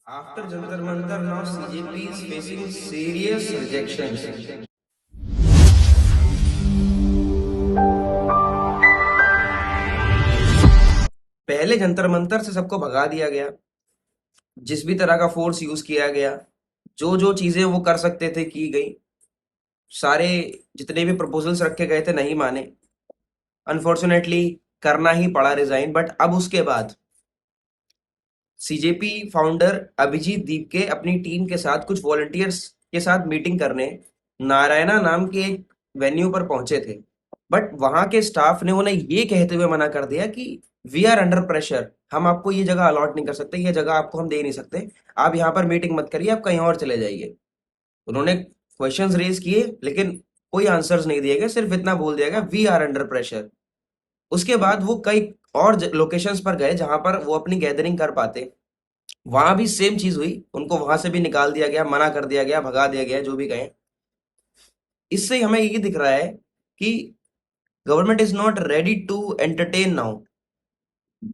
After Jantar Mantar, now CJP is facing serious rejections. पहले जंतर मंतर से सबको भगा दिया गया, जिस भी तरह का फोर्स यूज किया गया, जो जो चीजें वो कर सकते थे की गई, सारे जितने भी प्रपोजल्स रखे गए थे नहीं माने, अनफॉर्चुनेटली करना ही पड़ा रिजाइन। बट अब उसके बाद सीजेपी फाउंडर अभिजीत दीप के अपनी टीम के साथ कुछ वॉलंटियर्स के साथ मीटिंग करने नारायणा नाम के एक वेन्यू पर पहुंचे थे। बट वहां के स्टाफ ने उन्हें ये कहते हुए मना कर दिया कि वी आर अंडर प्रेशर, हम आपको ये जगह अलॉट नहीं कर सकते, ये जगह आपको हम दे नहीं सकते, आप यहाँ पर मीटिंग मत करिए, आप कहीं और चले जाइए। उन्होंने क्वेश्चंस रेज किए लेकिन कोई आंसर्स नहीं दिए गए, सिर्फ इतना बोल दिया गया वी आर अंडर प्रेशर। उसके बाद वो कई और लोकेशंस पर गए जहां पर वो अपनी गैदरिंग कर पाते, वहां भी सेम चीज हुई, उनको वहां से भी निकाल दिया गया, मना कर दिया गया, भगा दिया गया, जो भी कहें। इससे हमें ये दिख रहा है कि government is not ready to entertain now.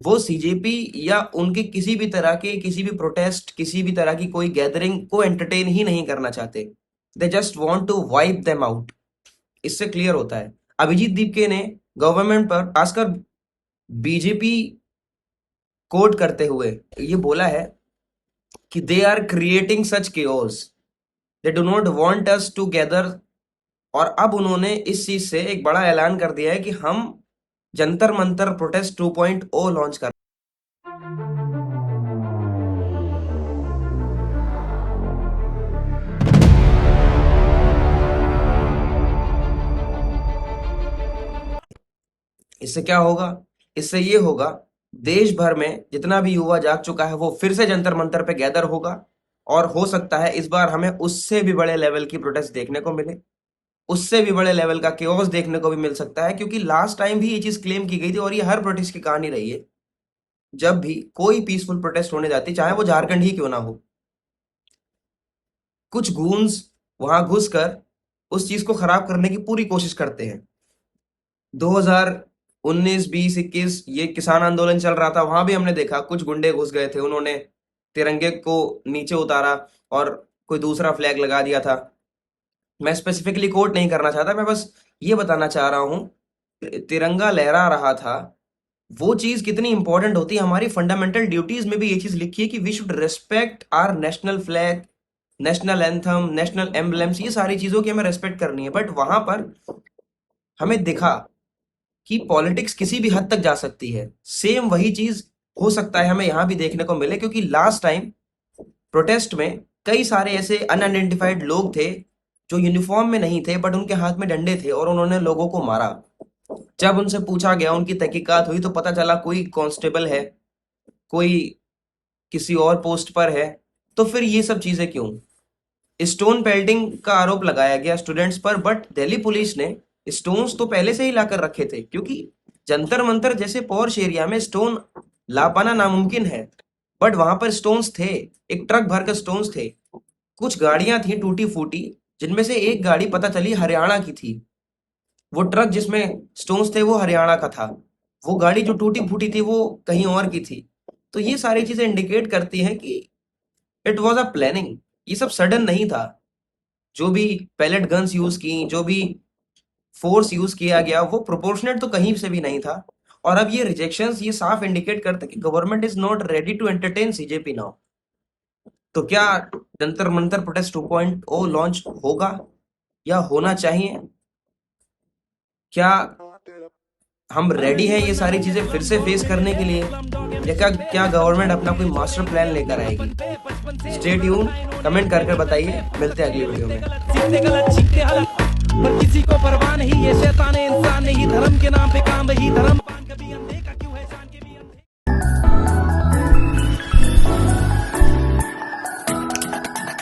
वो सीजेपी या उनके किसी भी तरह के किसी भी प्रोटेस्ट, किसी भी तरह की कोई गैदरिंग को एंटरटेन ही नहीं करना चाहते। They just want to wipe them out. इससे क्लियर होता है। अभिजीत दीपके ने गवर्नमेंट पर खासकर बीजेपी कोट करते हुए ये बोला है कि they are creating such chaos, they do not want us to gather. और अब उन्होंने इस चीज से एक बड़ा ऐलान कर दिया है कि हम जंतर मंतर प्रोटेस्ट 2.0 लॉन्च कर। इससे क्या होगा? इससे ये होगा, देश भर में जितना भी युवा जाग चुका है वो फिर से जंतर मंतर पे गैदर होगा, और हो सकता है इस बार हमें उससे भी बड़े लेवल की प्रोटेस्ट देखने को मिले, उससे भी बड़े लेवल का केओस देखने को भी मिल सकता है। क्योंकि लास्ट टाइम भी ये चीज क्लेम की गई थी और ये हर प्रोटेस्ट की कहानी रही है। जब भी कोई पीसफुल प्रोटेस्ट होने जाती, चाहे वो झारखंड ही क्यों ना हो, कुछ गूंस वहां घुसकर उस चीज को खराब करने की पूरी कोशिश करते हैं। 2019, 20, 21 ये किसान आंदोलन चल रहा था, वहां भी हमने देखा कुछ गुंडे घुस गए थे, उन्होंने तिरंगे को नीचे उतारा और कोई दूसरा फ्लैग लगा दिया था। मैं स्पेसिफिकली कोट नहीं करना चाहता, मैं बस ये बताना चाह रहा हूं, तिरंगा लहरा रहा था, वो चीज कितनी इंपॉर्टेंट होती है। हमारी फंडामेंटल ड्यूटीज में भी ये चीज लिखी है कि we should respect our national flag, national anthem, national emblems, ये सारी चीजों की हमें रेस्पेक्ट करनी है। बट वहां पर हमें दिखा कि पॉलिटिक्स किसी भी हद तक जा सकती है। सेम वही चीज हो सकता है हमें यहाँ भी देखने को मिले, क्योंकि लास्ट टाइम प्रोटेस्ट में कई सारे ऐसे अनआइडेंटिफाइड लोग थे जो यूनिफॉर्म में नहीं थे बट उनके हाथ में डंडे थे और उन्होंने लोगों को मारा। जब उनसे पूछा गया, उनकी तहकीकात हुई, तो पता चला कोई कांस्टेबल है, कोई किसी और पोस्ट पर है। तो फिर ये सब चीजें क्यों? स्टोन पेल्टिंग का आरोप लगाया गया स्टूडेंट्स पर, बट दिल्ली पुलिस ने स्टोन्स तो पहले से ही लाकर रखे थे, क्योंकि जंतर मंतर जैसे पॉश एरिया में स्टोन ला पाना नामुमकिन है। बट वहां पर स्टोन्स थे, एक ट्रक भर कर स्टोन्स थे। कुछ गाड़ियां थी टूटी फूटी, जिनमें से एक गाड़ी पता चली हरियाणा की थी। वो ट्रक जिसमें स्टोन्स थे वो हरियाणा का था, वो गाड़ी जो टूटी फूटी थी वो कहीं और की थी। तो ये सारी चीजें इंडिकेट करती हैं कि इट वॉज अ प्लानिंग, ये सब सडन नहीं था। जो भी पैलेट गन्स यूज की, जो भी फोर्स यूज किया गया, वो प्रोपोर्शनेट तो कहीं से भी नहीं था। और अब ये रिजेक्शंस ये साफ इंडिकेट करते कि government is not ready to entertain CJP now. तो क्या जंतर मंतर प्रोटेस्ट 2.0 लॉन्च होगा या होना चाहिए? क्या हम रेडी हैं ये सारी चीजें फिर से फेस करने के लिए, या क्या गवर्नमेंट अपना कोई मास्टर प्लान लेकर आएगी? स्टे ट्यून, कमेंट करके बताइए। मिलते हैं अगली वीडियो में। पर किसी को परवाह नहीं, ये शैतान इंसान नहीं, धर्म के नाम पे काम वही धर्म